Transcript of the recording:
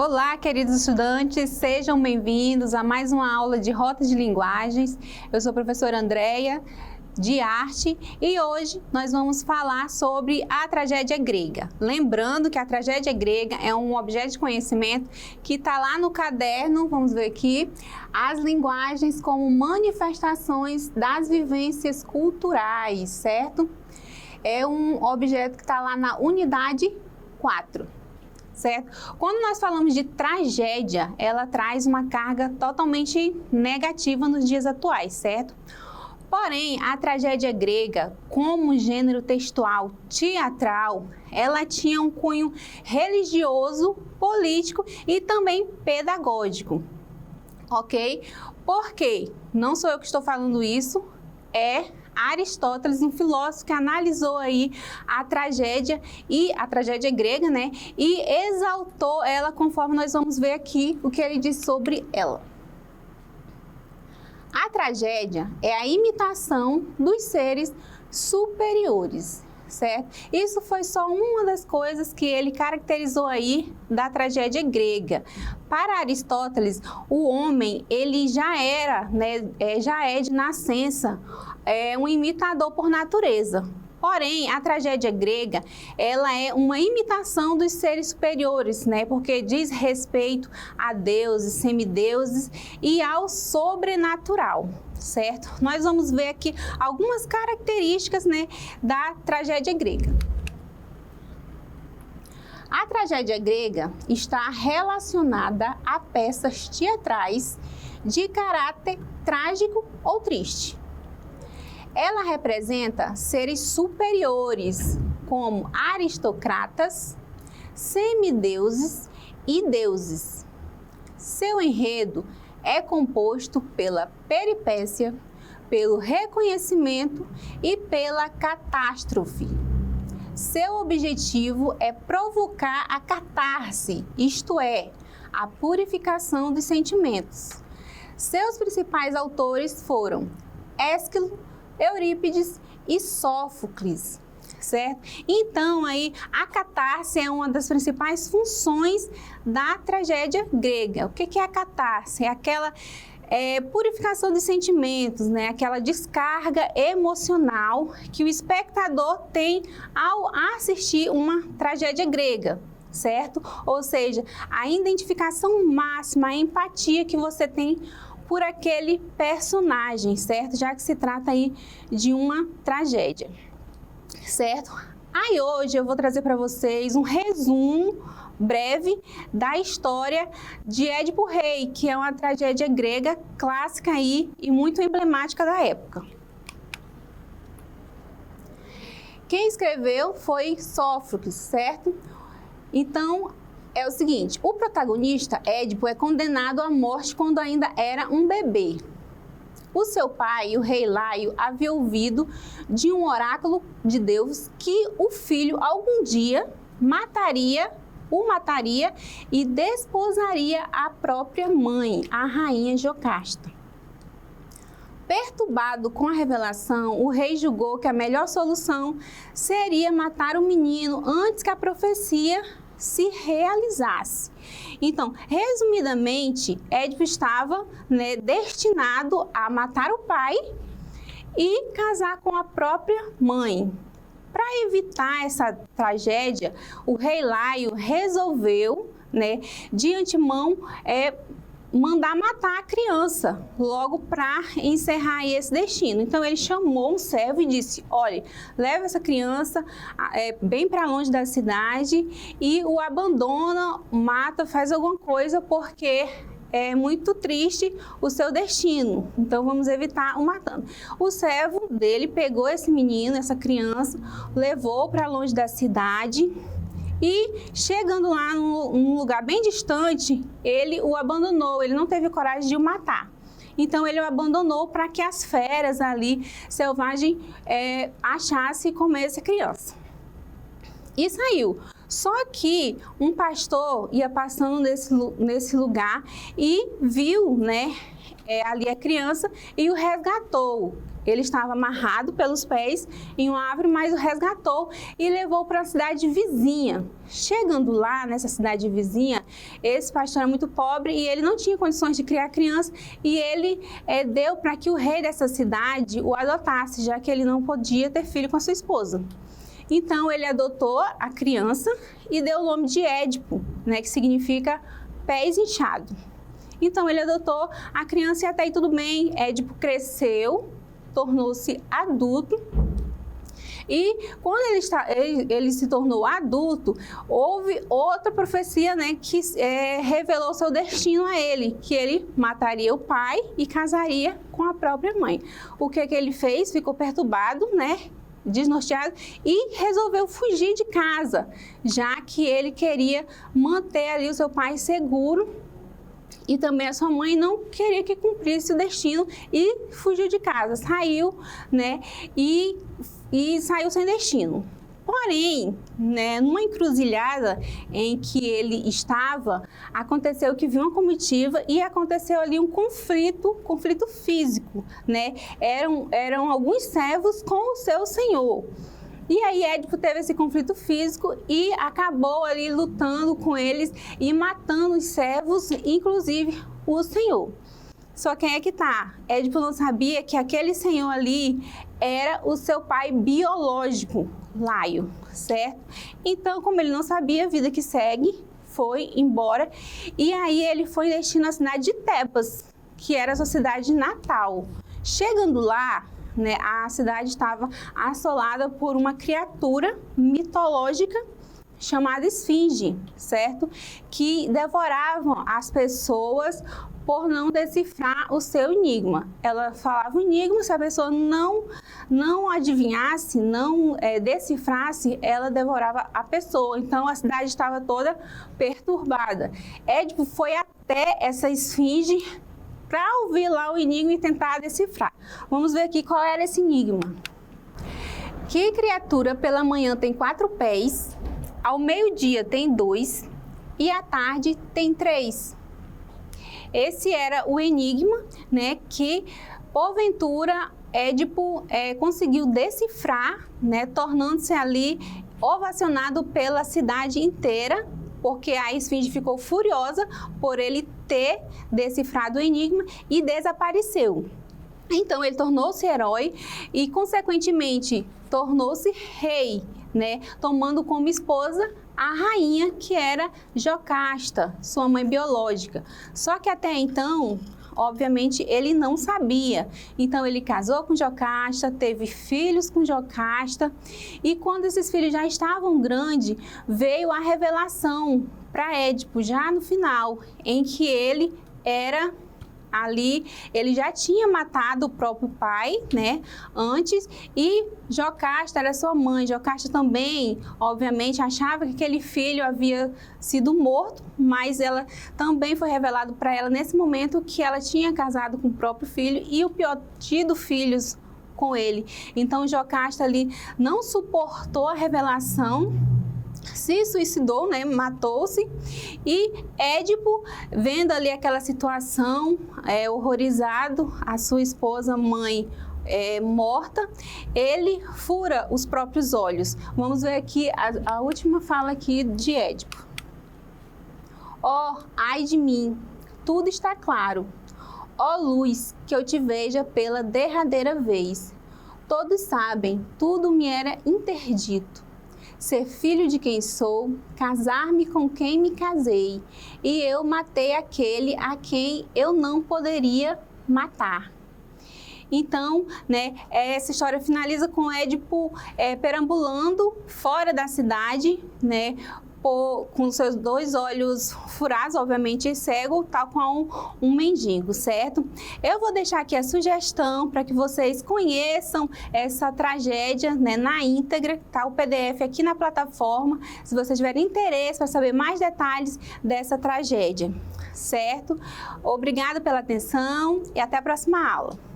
Olá, queridos estudantes, sejam bem-vindos a mais uma aula de Rotas de Linguagens. Eu sou a professora Andréia, de Arte, e hoje nós vamos falar sobre a tragédia grega. Lembrando que a tragédia grega é um objeto de conhecimento que está lá no caderno, vamos ver aqui, as linguagens como manifestações das vivências culturais, certo? É um objeto que está lá na unidade 4. Certo? Quando nós falamos de tragédia, ela traz uma carga totalmente negativa nos dias atuais, certo? Porém, a tragédia grega, como gênero textual teatral, ela tinha um cunho religioso, político e também pedagógico, ok? Por quê? Não sou eu que estou falando isso, é Aristóteles, um filósofo que analisou aí a tragédia grega, né? E exaltou ela, conforme nós vamos ver aqui o que ele diz sobre ela. A tragédia é a imitação dos seres superiores, certo? Isso foi só uma das coisas que ele caracterizou aí da tragédia grega. Para Aristóteles, o homem, ele já era, né, já é de nascença, um imitador por natureza. Porém, a tragédia grega, ela é uma imitação dos seres superiores, né? Porque diz respeito a deuses, semideuses e ao sobrenatural, certo? Nós vamos ver aqui algumas características, né, da tragédia grega. A tragédia grega está relacionada a peças teatrais de caráter trágico ou triste. Ela representa seres superiores, como aristocratas, semideuses e deuses. Seu enredo é composto pela peripécia, pelo reconhecimento e pela catástrofe. Seu objetivo é provocar a catarse, isto é, a purificação dos sentimentos. Seus principais autores foram Ésquilo, Eurípides e Sófocles, certo? Então, aí, a catarse é uma das principais funções da tragédia grega. O que é a catarse? É aquela purificação de sentimentos, né? Aquela descarga emocional que o espectador tem ao assistir uma tragédia grega, certo? Ou seja, a identificação máxima, a empatia que você tem por aquele personagem, certo? Já que se trata aí de uma tragédia, certo? Aí hoje eu vou trazer para vocês um resumo breve da história de Édipo Rei, que é uma tragédia grega clássica aí e muito emblemática da época. Quem escreveu foi Sófocles, certo? Então, é o seguinte, o protagonista, Édipo, é condenado à morte quando ainda era um bebê. O seu pai, o rei Laio, havia ouvido de um oráculo de Deus que o filho algum dia o mataria e desposaria a própria mãe, a rainha Jocasta. Perturbado com a revelação, o rei julgou que a melhor solução seria matar o menino antes que a profecia se realizasse. Então, resumidamente, Édipo estava, né, destinado a matar o pai e casar com a própria mãe. Para evitar essa tragédia, o rei Laio resolveu, né, de antemão, mandar matar a criança, logo para encerrar esse destino. Então ele chamou um servo e disse, olha, leva essa criança bem para longe da cidade e o abandona, mata, faz alguma coisa, porque é muito triste o seu destino, então vamos evitar o matando. O servo dele pegou esse menino, essa criança, levou para longe da cidade, e chegando lá num lugar bem distante, ele o abandonou, ele não teve coragem de o matar. Então ele o abandonou para que as feras ali, selvagens, achassem e comessem a criança. E saiu. Só que um pastor ia passando nesse lugar e viu, né, ali a criança e o resgatou. Ele estava amarrado pelos pés em uma árvore, mas o resgatou e levou para a cidade vizinha. Chegando lá, nessa cidade vizinha, esse pastor era muito pobre e ele não tinha condições de criar criança e ele deu para que o rei dessa cidade o adotasse, já que ele não podia ter filho com a sua esposa. Então, ele adotou a criança e deu o nome de Édipo, né, que significa pés inchados. Então, ele adotou a criança e até aí tudo bem. Édipo cresceu, tornou-se adulto e quando ele se tornou adulto, houve outra profecia, né, que revelou seu destino a ele, que ele mataria o pai e casaria com a própria mãe. O que ele fez? Ficou perturbado, né, desnorteado e resolveu fugir de casa, já que ele queria manter ali o seu pai seguro e também a sua mãe não queria que cumprisse o destino e fugiu de casa, saiu, né, e saiu sem destino. Porém, né, numa encruzilhada em que ele estava, aconteceu que viu uma comitiva e aconteceu ali um conflito físico, né? Eram alguns servos com o seu senhor. E aí Édipo teve esse conflito físico e acabou ali lutando com eles e matando os servos, inclusive o senhor. Só quem é que tá? Édipo não sabia que aquele senhor ali era o seu pai biológico, Laio, certo? Então, como ele não sabia, a vida que segue, foi embora. E aí ele foi destino à cidade de Tebas, que era a sua cidade natal. Chegando lá, né, a cidade estava assolada por uma criatura mitológica chamada Esfinge, certo? Que devoravam as pessoas por não decifrar o seu enigma. Ela falava o enigma, se a pessoa não adivinhasse, não decifrasse, ela devorava a pessoa. Então, a cidade estava toda perturbada. Édipo foi até essa esfinge para ouvir lá o enigma e tentar decifrar. Vamos ver aqui qual era esse enigma. Que criatura pela manhã tem 4 pés, ao meio-dia tem 2 e à tarde tem 3? Esse era o enigma, né, que porventura Édipo conseguiu decifrar, né, tornando-se ali ovacionado pela cidade inteira, porque a esfinge ficou furiosa por ele ter decifrado o enigma e desapareceu. Então ele tornou-se herói e consequentemente tornou-se rei, né, tomando como esposa a rainha, que era Jocasta, sua mãe biológica. Só que até então, obviamente, ele não sabia. Então ele casou com Jocasta, teve filhos com Jocasta, e quando esses filhos já estavam grandes, veio a revelação para Édipo, já no final, em que ele era ali, ele já tinha matado o próprio pai, né, antes, e Jocasta era sua mãe. Jocasta também, obviamente, achava que aquele filho havia sido morto, mas ela também foi revelado para ela nesse momento que ela tinha casado com o próprio filho e o pior, tido filhos com ele. Então Jocasta ali não suportou a revelação, se suicidou, né, matou-se, e Édipo, vendo ali aquela situação, horrorizado, a sua esposa, mãe, morta, ele fura os próprios olhos. Vamos ver aqui a última fala aqui de Édipo. Ó, ai de mim, tudo está claro. Ó luz, que eu te veja pela derradeira vez. Todos sabem, tudo me era interdito. Ser filho de quem sou, casar-me com quem me casei, e eu matei aquele a quem eu não poderia matar. Então, né, essa história finaliza com Édipo perambulando fora da cidade, né, com seus 2 olhos furados, obviamente cego, tal qual um mendigo, certo? Eu vou deixar aqui a sugestão para que vocês conheçam essa tragédia, né, na íntegra, tá? O PDF aqui na plataforma, se vocês tiverem interesse para saber mais detalhes dessa tragédia, certo? Obrigada pela atenção e até a próxima aula.